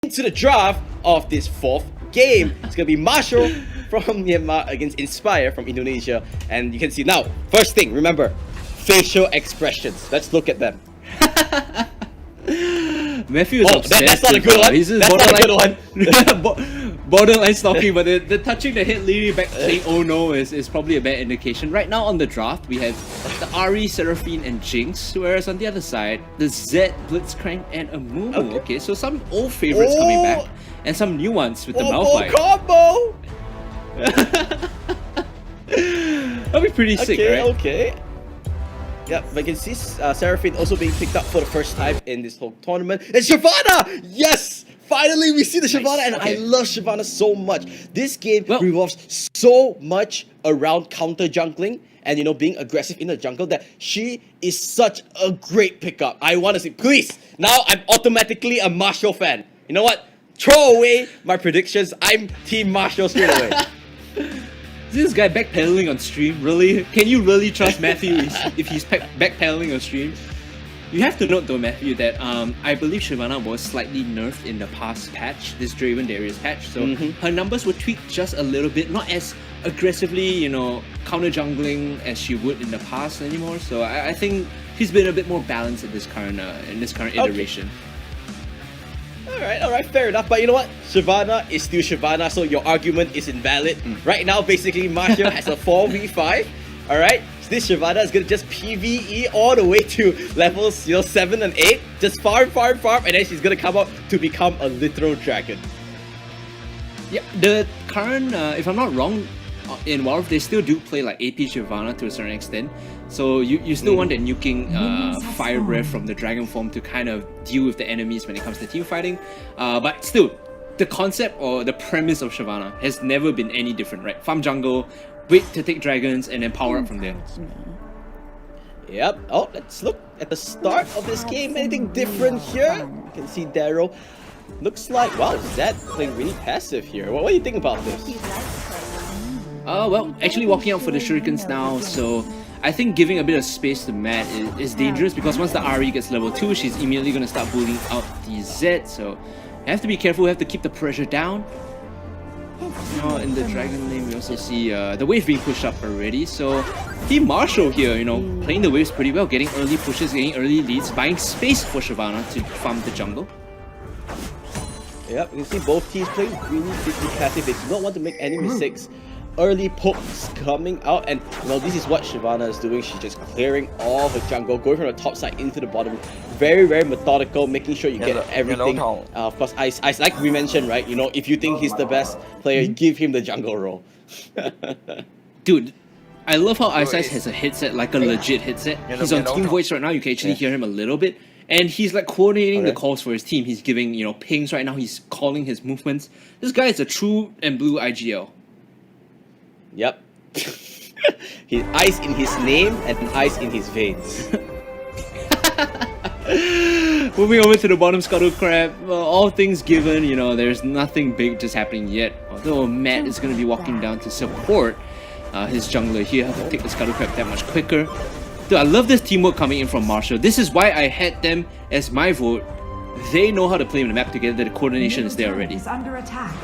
into the draft of this fourth game. It's gonna be Marshall from Myanmar against Inspire from Indonesia. And you can see now, first thing, remember, facial expressions. Let's look at them. Matthew is obsessed. That's not a good one. That's not a good one. Borderline stalking, but the touching the head lady back saying oh no is probably a bad indication. Right now on the draft, we have the Ari, Seraphine, and Jinx, whereas on the other side, the Zed, Blitzcrank, and a Mumu. Okay, so some old favorites coming back, and some new ones with the Malphite. Combo! That'll be pretty sick, right? Okay. Yeah, but you can see Seraphine also being picked up for the first time in this whole tournament. And Shyvana! Yes! Finally, we see the Shyvana, and I love Shyvana so much. This game revolves so much around counter jungling and, you know, being aggressive in the jungle that she is such a great pickup. I want to see, please, now I'm automatically a Marshall fan. You know what? Throw away my predictions. I'm Team Marshall straight away. This guy backpedaling on stream, really? Can you really trust Matthew if he's backpedaling on stream? You have to note though, Matthew, that I believe Shyvana was slightly nerfed in the past patch, this Draven Darius patch, so her numbers were tweaked just a little bit, not as aggressively, you know, counter jungling as she would in the past anymore, so I think she's been a bit more balanced in this current iteration. Alright, fair enough. But you know what? Shyvana is still Shyvana, so your argument is invalid. Right now, basically, Marshall has a 4v5. Alright? So this Shyvana is gonna just PvE all the way to levels 7 and 8. Just farm, and then she's gonna come out to become a literal dragon. Yeah, the current, if I'm not wrong, in WildRift, they still do play like AP Shyvana to a certain extent. So you still want that nuking fire breath from the dragon form to kind of deal with the enemies when it comes to team fighting. But still, the concept or the premise of Shyvana has never been any different, right? Farm jungle, wait to take dragons, and then power up from there. Yep. Oh, let's look at the start of this game. Anything different here? You can see Daryl. Looks like, wow, Zed playing really passive here. What do you think about this? Well, actually walking out for the shurikens now, so I think giving a bit of space to Matt is dangerous because once the Ari gets level 2, she's immediately going to start bullying out the Zed, so you have to be careful, you have to keep the pressure down. Now in the dragon lane, we also see the wave being pushed up already, so Team Marshall here, you know, playing the waves pretty well, getting early pushes, getting early leads, buying space for Shyvana to farm the jungle. Yep, you can see both teams playing really passive. They do not want to make any mistakes. Early pokes coming out, and well, this is what Shyvana is doing. She's just clearing all her jungle, going from the top side into the bottom. Very, very methodical, making sure you get everything. Of course, Ice, like we mentioned, right? You know, if you think he's the best player, give him the jungle role. Dude, I love how Ice has a headset, like a legit headset. He's on Team Voice right now, you can actually hear him a little bit. And he's like coordinating the calls for his team. He's giving, you know, pings right now. He's calling his movements. This guy is a true and blue IGL. Yep. He ice in his name and ice in his veins. Moving over to the bottom Scuttle Crab, all things given, you know, there's nothing big just happening yet. Although Matt is going to be walking down to support his jungler here, have to take the Scuttle Crab that much quicker. Dude, I love this teamwork coming in from Marshall. This is why I had them as my vote. They know how to play the map together, the coordination is there already. Under attack.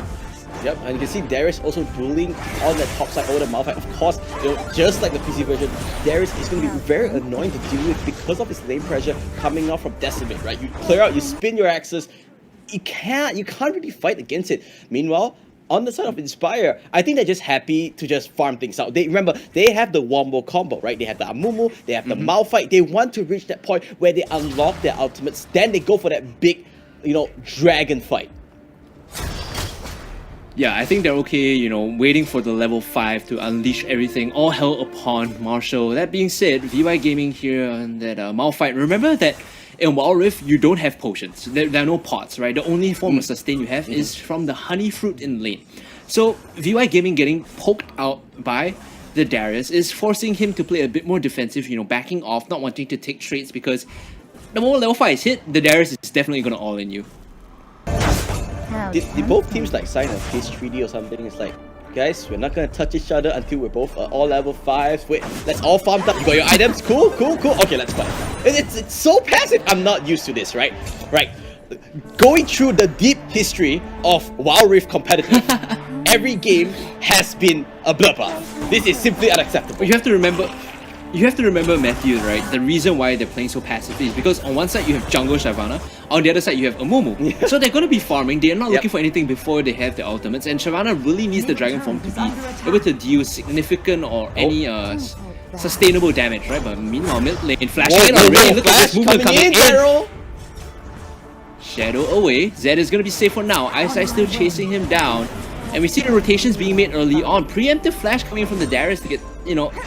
Yep, and you can see Darius also dueling on the top side over the Malphite. Of course, you know, just like the PC version, Darius is going to be very annoying to deal with because of his lane pressure coming off from Decimate, right? You clear out, you spin your axes, you can't really fight against it. Meanwhile, on the side of Inspire, I think they're just happy to just farm things out. Remember, they have the wombo combo, right? They have the Amumu, they have the Malphite. They want to reach that point where they unlock their ultimates, then they go for that big, you know, dragon fight. Yeah, I think they're okay, you know, waiting for the level 5 to unleash everything, all hell upon Marshall. That being said, VY Gaming here on that Malphite. Remember that in Wild Rift, you don't have potions. There are no pots, right? The only form of sustain you have is from the honey fruit in lane. So VY Gaming getting poked out by the Darius is forcing him to play a bit more defensive, you know, backing off, not wanting to take trades because the moment level 5 is hit, the Darius is definitely going to all in you. Did both teams like sign a peace treaty or something? It's like, guys, we're not gonna touch each other until we're both all level 5. Wait, let's all farm up. You got your items? Cool. Okay, let's fight. It's so passive. I'm not used to this, right? Right. going through the deep history of Wild Rift competitive, every game has been a bloodbath. This is simply unacceptable. You have to remember, Matthew, right? The reason why they're playing so passively is because on one side you have jungle Shyvana, on the other side you have Amumu. Yeah. So they're going to be farming, they're not looking for anything before they have their ultimates, and Shyvana really needs the Dragon Form to be able to deal significant or any sustainable damage, right? But meanwhile, mid lane, flashing in already, look at this movement coming in! Shadow away, Zed is going to be safe for now, Ice Ice still chasing him down. And we see the rotations being made early on. Preemptive flash coming from the Darius to get,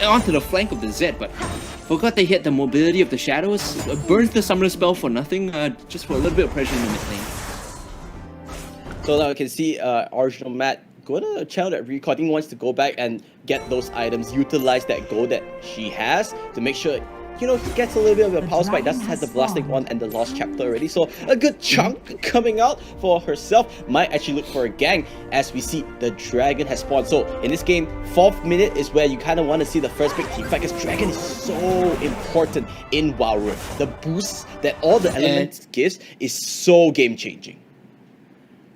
onto the flank of the Zed, but forgot they hit the mobility of the shadows. Burns the summoner spell for nothing, just for a little bit of pressure in the mid lane. So now you can see original Matt going to channel that recall. I think he wants to go back and get those items, utilize that gold that she has to make sure he gets a little bit of a power spike. Does has the blasting one and the lost chapter already, so a good chunk coming out for herself. Might actually look for a gang as we see the dragon has spawned. So in this game, 4th minute is where you kind of want to see the first big team fight, because dragon is so important in Wild Rift. The boost that all the elements gives is so game changing.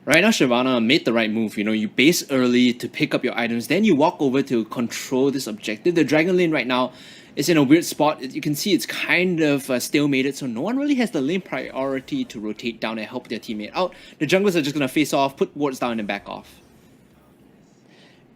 Right now, Shyvana made the right move. You base early to pick up your items, then you walk over to control this objective. The dragon lane right now is in a weird spot. You can see it's kind of stalemated, so no one really has the lane priority to rotate down and help their teammate out. The junglers are just going to face off, put wards down, and back off.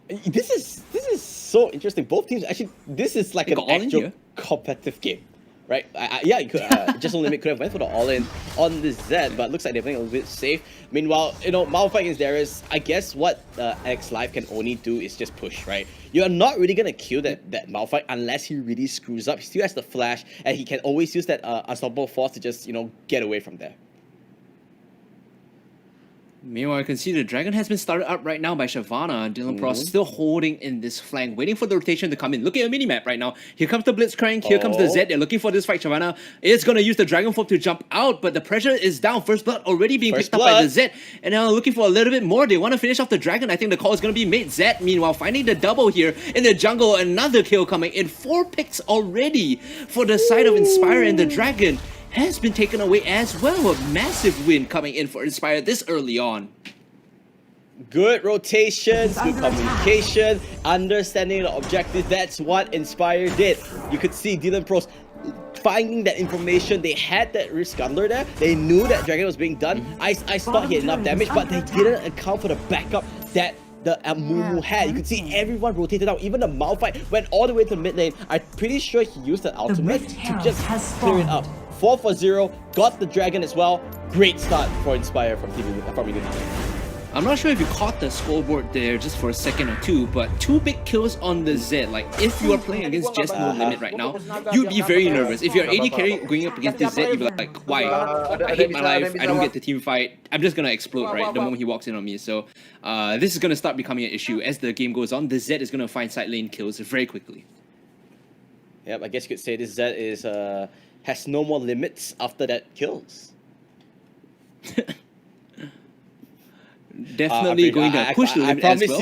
This is so interesting. Both teams actually, this is like an actual competitive game. Right? Yeah, you could just only could have went for the all-in on this Zed, but looks like they're playing a little bit safe. Meanwhile, Malphite against Darius, I guess what Alex Live can only do is just push, right? You're not really gonna kill that Malphite unless he really screws up. He still has the flash, and he can always use that unstoppable force to just get away from there. Meanwhile, I can see the dragon has been started up right now by Shyvana. Dylan Prost still holding in this flank, waiting for the rotation to come in. Look at the minimap right now. Here comes the Blitzcrank, here comes the Zed. They're looking for this fight. Shyvana is going to use the Dragon Form to jump out, but the pressure is down. First blood already being picked up by the Zed. And now looking for a little bit more. They want to finish off the dragon. I think the call is going to be made. Zed, meanwhile, finding the double here in the jungle. Another kill coming in. 4 picks already for the side of Inspire, and the dragon has been taken away as well. A massive win coming in for Inspire this early on. Good rotations, good communication, understanding the objective. That's what Inspire did. You could see Dylan Pros finding that information. They had that risk under there. They knew that Dragon was being done. I thought he had enough damage, but they didn't account for the backup that the Amumu had. You could see everyone rotated out. Even the Malphite went all the way to mid lane. I'm pretty sure he used that ultimate to just clear it up. 4 for 0, got the dragon as well. Great start for Inspire from Unity. I'm not sure if you caught the scoreboard there just for a second or two, but 2 big kills on the Zed. Like, if you are playing against just no limit right now, you'd be very nervous. If you're AD carry going up against this Zed, you'd be like, why? I hate my life, I don't get the team fight, I'm just gonna explode, right, the moment he walks in on me. So, this is gonna start becoming an issue. As the game goes on, the Zed is gonna find side lane kills very quickly. Yep, I guess you could say this Zed is, has no more limits after that kills. Definitely going to push the limit as well.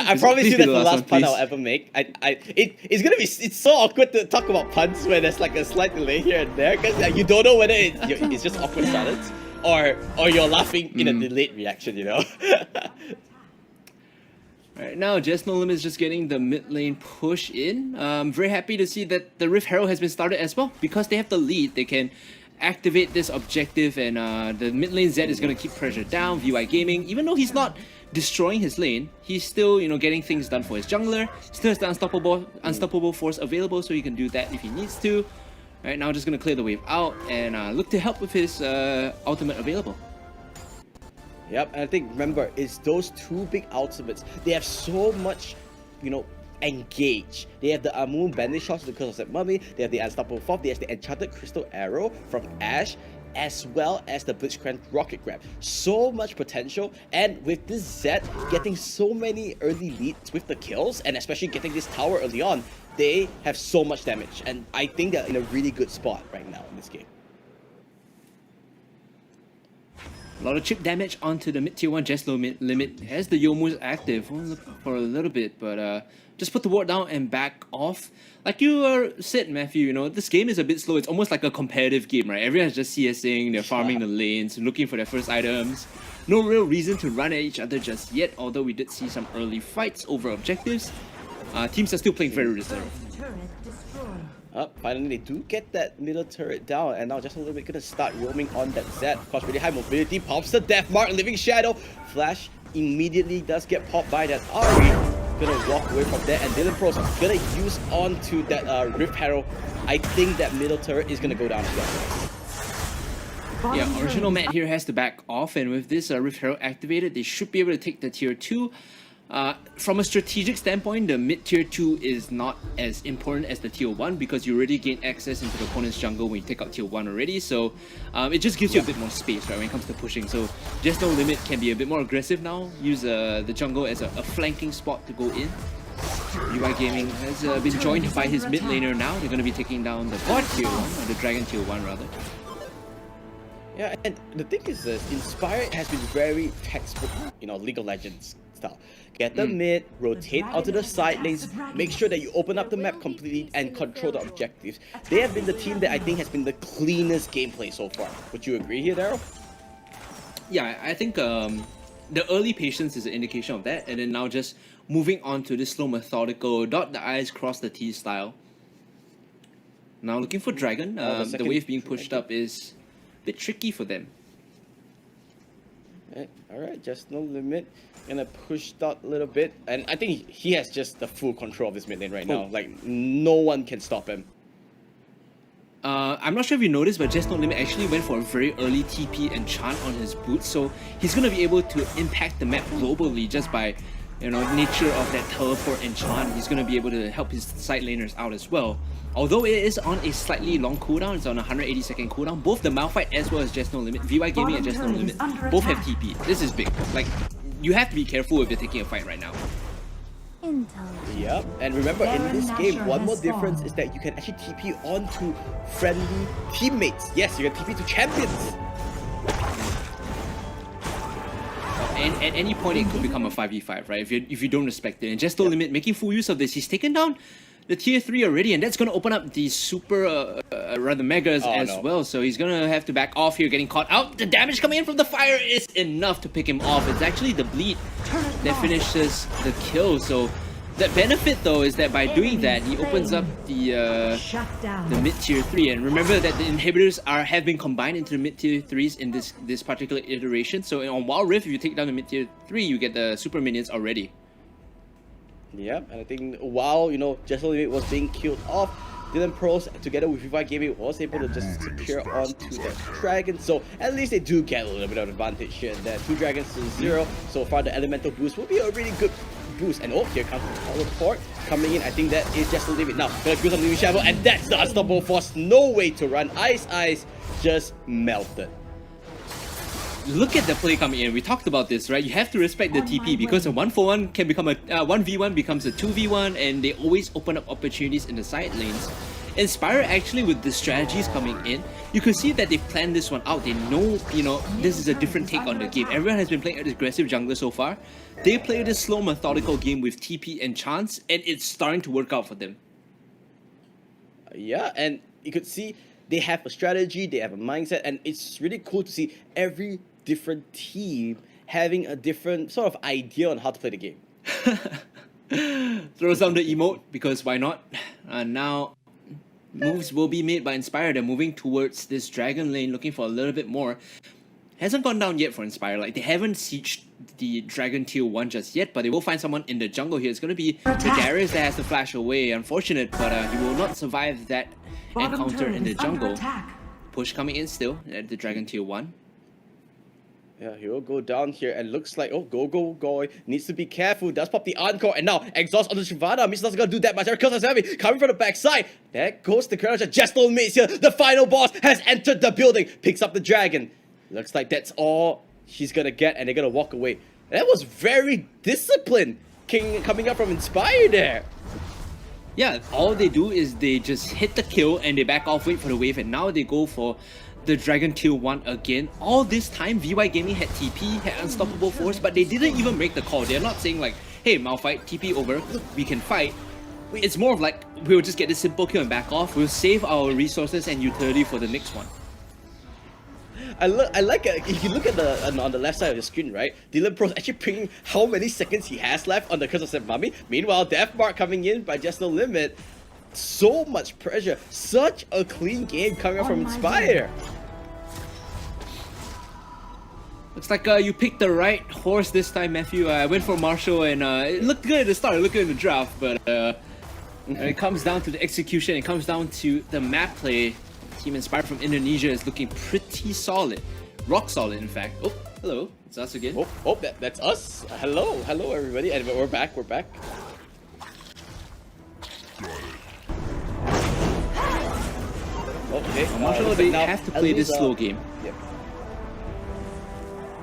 I promise you that's the last pun I'll ever make. It's so awkward to talk about puns where there's like a slight delay here and there, because you don't know whether it's just awkward silence or you're laughing in a delayed reaction, Right now, Just No Limit is just getting the mid lane push in. I'm very happy to see that the Rift Herald has been started as well, because they have the lead. They can activate this objective, and the mid lane Zed is going to keep pressure down. VY Gaming, even though he's not destroying his lane, he's still getting things done for his jungler. Still has the unstoppable force available, so he can do that if he needs to. Right now, just going to clear the wave out and look to help with his ultimate available. Yep, and I think, remember, it's those 2 big ultimates. They have so much, engage. They have the Amumu bandage shots because of that mummy. They have the unstoppable form. They have the enchanted crystal arrow from Ash, as well as the Blitzcrank rocket grab. So much potential, and with this Zed getting so many early leads with the kills, and especially getting this tower early on, they have so much damage, and I think they're in a really good spot right now in this game. A lot of chip damage onto the mid tier 1 Just Limit as the Youmuu's active for a little bit, but just put the ward down and back off. Like you said, Matthew, you know, this game is a bit slow. It's almost like a competitive game, right? Everyone's just CSing, they're farming the lanes, looking for their first items. No real reason to run at each other just yet, although we did see some early fights over objectives. Teams are still playing very reserved. Finally they do get that middle turret down, and now just a little bit gonna start roaming on that Zed. Of course, really high mobility, pops the death mark, living shadow. Flash immediately does get popped by that Ari. Gonna walk away from there, and Dylan Pro's gonna use onto that Rift Herald. I think that middle turret is gonna go down as well. Yeah, original Matt here has to back off, and with this Rift Herald activated, they should be able to take the tier 2. From a strategic standpoint, the mid tier 2 is not as important as the tier 1 because you already gain access into the opponent's jungle when you take out tier 1 already, so it just gives you a bit more space, right, when it comes to pushing. So Just No Limit can be a bit more aggressive now, use the jungle as a flanking spot to go in. VY Gaming has been joined by his mid laner now. They're going to be taking down the bot tier 1, or the dragon tier 1 rather. Yeah, and the thing is this, Inspire has been very textbook, you know, League of Legends style. Get the mid, rotate onto the side lanes, make sure that you open up the map completely and control the objectives. They have been the team that I think has been the cleanest gameplay so far. Would you agree here, Daryl? Yeah, I think the early patience is an indication of that, and then now just moving on to this slow methodical, dot the I's, cross the T's style. Now looking for Dragon, the wave being pushed up is a bit tricky for them. Alright, Just No Limit. Gonna push that a little bit. And I think he has just the full control of this mid lane right now. Like, no one can stop him. I'm not sure if you noticed, but Just No Limit actually went for a very early TP enchant on his boots, so he's gonna be able to impact the map globally just by, you know, nature of that teleport enchant. He's gonna be able to help his side laners out as well. Although it is on a slightly long cooldown, it's on a 180-second cooldown. Both the Malphite as well as Just No Limit, VY Gaming and Just No Limit, both have TP. This is big. Like, you have to be careful if you're taking a fight right now. Yep, and remember in this game, one more difference is that you can actually TP onto friendly teammates. Yes, you can TP to champions. And at any point, it could become a 5v5, right? If you don't respect it. And Just No Limit making full use of this. He's taken down the tier 3 already, and that's going to open up the super, rather megas well. So he's going to have to back off here, getting caught out. The damage coming in from the fire is enough to pick him off. It's actually the bleed that finishes the kill. So the benefit though is that by doing that, he opens up the mid tier 3. And remember that the inhibitors have been combined into the mid tier 3s in this particular iteration. So on Wild Rift, if you take down the mid tier 3, you get the super minions already. Yep, and I think while, you know, Just No Limit was being killed off, Dylan Pros together with VY Gaming was able to just secure onto that dragon. So at least they do get a little bit of advantage here and there. 2 dragons to 0. So far the elemental boost will be a really good boost. And oh, here comes the teleport coming in. I think that is Just No Limit. Now, gonna use some Living Shadow, and that's the unstoppable force. No way to run. Ice just melted. Look at the play coming in. We talked about this, right? You have to respect the TP because a 1-for-1 can become a 1v1 becomes a 2v1, and they always open up opportunities in the side lanes. Inspire actually, with the strategies coming in, you can see that they've planned this one out. They know, you know, this is a different take on the game. Everyone has been playing an aggressive jungler so far. They play this slow methodical game with TP and chance, and it's starting to work out for them. Yeah, and you could see they have a strategy, they have a mindset, and it's really cool to see every different team having a different sort of idea on how to play the game. Throws down the emote because why not? Now moves will be made by Inspire. They're moving towards this dragon lane, looking for a little bit more. Hasn't gone down yet for Inspire. Like, they haven't sieged the dragon tier 1 just yet, but they will find someone in the jungle here. It's going to be the Darius that has to flash away. Unfortunate, but he will not survive that encounter in the jungle. Push coming in still at the dragon tier 1. Yeah, he will go down here, and looks like, oh, go, needs to be careful, does pop the encore, and now exhaust on the Shyvana. Miss not gonna do that much. Kills us heavy, coming from the backside. There goes the courage of Just No Limit here. The final boss has entered the building, picks up the dragon. Looks like that's all she's gonna get, and they're gonna walk away. That was very disciplined coming up from Inspire there. Yeah, all they do is they just hit the kill and they back off, wait for the wave, and now they go for the Dragon kill 1 again. All this time, VY Gaming had TP, had Unstoppable Force, but they didn't even make the call. They're not saying like, hey, Malphite, TP over, we can fight. It's more of like, we'll just get this simple kill and back off. We'll save our resources and utility for the next one. I like it. If you look at the on the left side of the screen, right? Dylan Pro's actually bringing how many seconds he has left on the Curse of Saint Mummy. Meanwhile, Death Mark coming in by Just No Limit. So much pressure. Such a clean game coming out from Inspire. Looks like you picked the right horse this time, Matthew. I went for Marshall and it looked good at the start, it looked good in the draft, but when it comes down to the execution, it comes down to the map play. Team Inspired from Indonesia is looking pretty solid. Rock solid, in fact. Oh, hello. It's us again. Oh, that's us. Hello everybody. And we're back. Okay, Marshall, they have to play this slow game.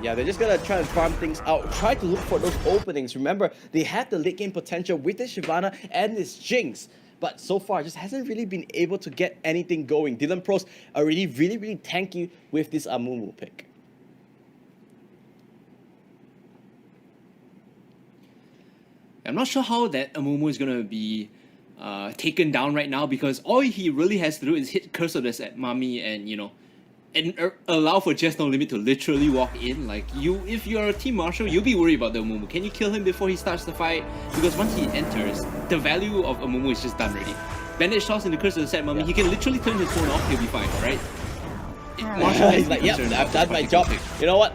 Yeah, they're just gonna try and farm things out. Try to look for those openings. Remember, they had the late game potential with this Shyvana and this Jinx. But so far, just hasn't really been able to get anything going. Dylan Pro's already really tanky with this Amumu pick. I'm not sure how that Amumu is going to be taken down right now, because all he really has to do is hit Curse of the Set Mummy and, you know, and allow for Just No Limit to literally walk in. Like, if you're a Team Marshall, you'll be worried about the Amumu. Can you kill him before he starts the fight? Because once he enters, the value of Amumu is just done already. Bandage toss in the Curse of the Set Mummy, he can literally turn his phone off, he'll be fine, right? Marshall is like, yep, I've done my job. You know what?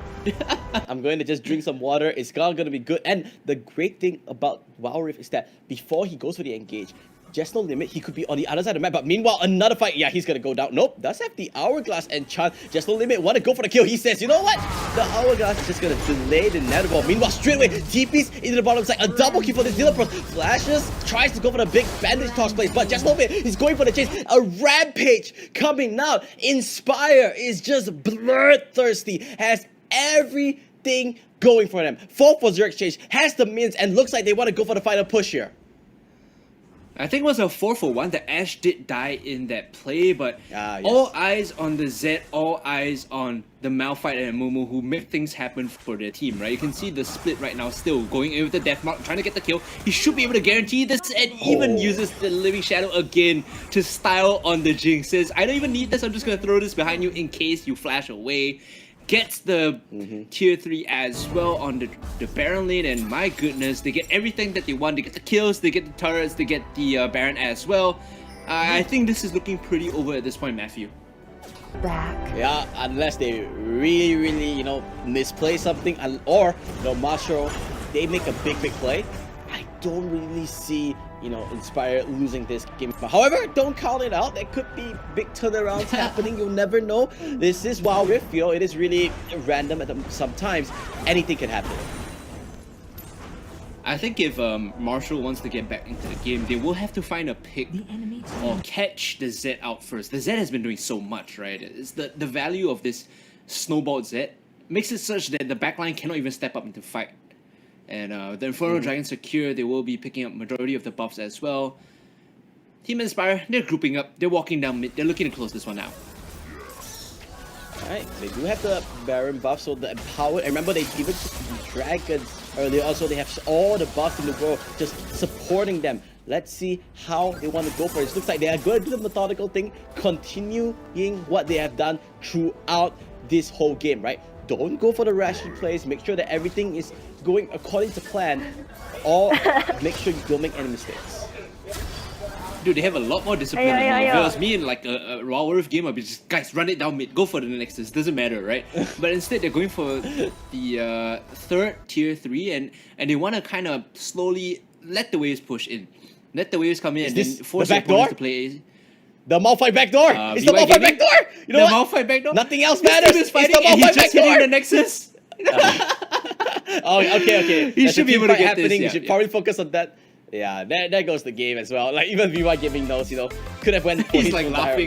I'm going to just drink some water. It's all going to be good. And the great thing about WildRift is that before he goes for the engage, Just No Limit, he could be on the other side of the map. But meanwhile, another fight. Yeah, he's going to go down. Nope, does have the Hourglass and Chan. Just No Limit want to go for the kill. He says, you know what? The Hourglass is just going to delay the Nether. Meanwhile, straight away, TP's into the bottom side. A double kill for the Dylan Pro. Flashes, tries to go for the big bandage toss place. But Just No Limit is going for the chase. A rampage coming out. Inspire is just bloodthirsty. Has everything going for them. 4 for 0 exchange. Has the minions and looks like they want to go for the final push here. I think it was a 4-for-1 that Ashe did die in that play, but yes. All eyes on the Zed, all eyes on the Malphite and Amumu, who make things happen for their team, right? You can see the split right now still going in with the Death Mark, trying to get the kill. He should be able to guarantee this, and even uses the Living Shadow again to style on the Jinx. Says, I don't even need this, I'm just going to throw this behind you in case you flash away. Gets the tier 3 as well on the Baron lane, and my goodness, they get everything that they want. They get the kills, they get the turrets, they get the Baron as well. I think this is looking pretty over at this point, Matthew. Yeah, unless they really, you know, misplay something, or, you know, Marshall, they make a big play. I don't really see, you know, Inspire losing this game. However, don't count it out. There could be big turnarounds happening. You'll never know. This is WildRift, you know, it is really random at sometimes. Anything can happen. I think if Marshall wants to get back into the game, they will have to find a pick or catch the Zed out first. The Zed has been doing so much, right? It's the value of this snowballed Zed makes it such that the backline cannot even step up into fight. And the Infernal Dragon secure, they will be picking up majority of the buffs as well. Team Inspire, they're grouping up, they're walking down mid, they're looking to close this one out. Alright, they do have the Baron buff, so the empowered, and remember they even took the Dragons earlier, also they have all the buffs in the world just supporting them. Let's see how they want to go for it. It looks like they are going to do the methodical thing, continuing what they have done throughout this whole game, right? Don't go for the rashy plays, make sure that everything is going according to plan, or make sure you don't make any mistakes. Dude, they have a lot more discipline than me. If it was me in like a WildRift game, I'd be just, guys, run it down mid, go for the Nexus, doesn't matter, right? But instead, they're going for the third tier 3, and they want to kind of slowly let the waves push in. Let the waves come in and then force the opponents to play. The Malphite backdoor! It's the Malphite backdoor! You know what? Malphite backdoor? Nothing else matters! It's the Malphite backdoor! Hitting the Nexus! Oh, okay. He should be able to get this. You should probably focus on that. Yeah, there goes the game as well. Like, even VY Gaming knows, you know, could have went for He's like laughing.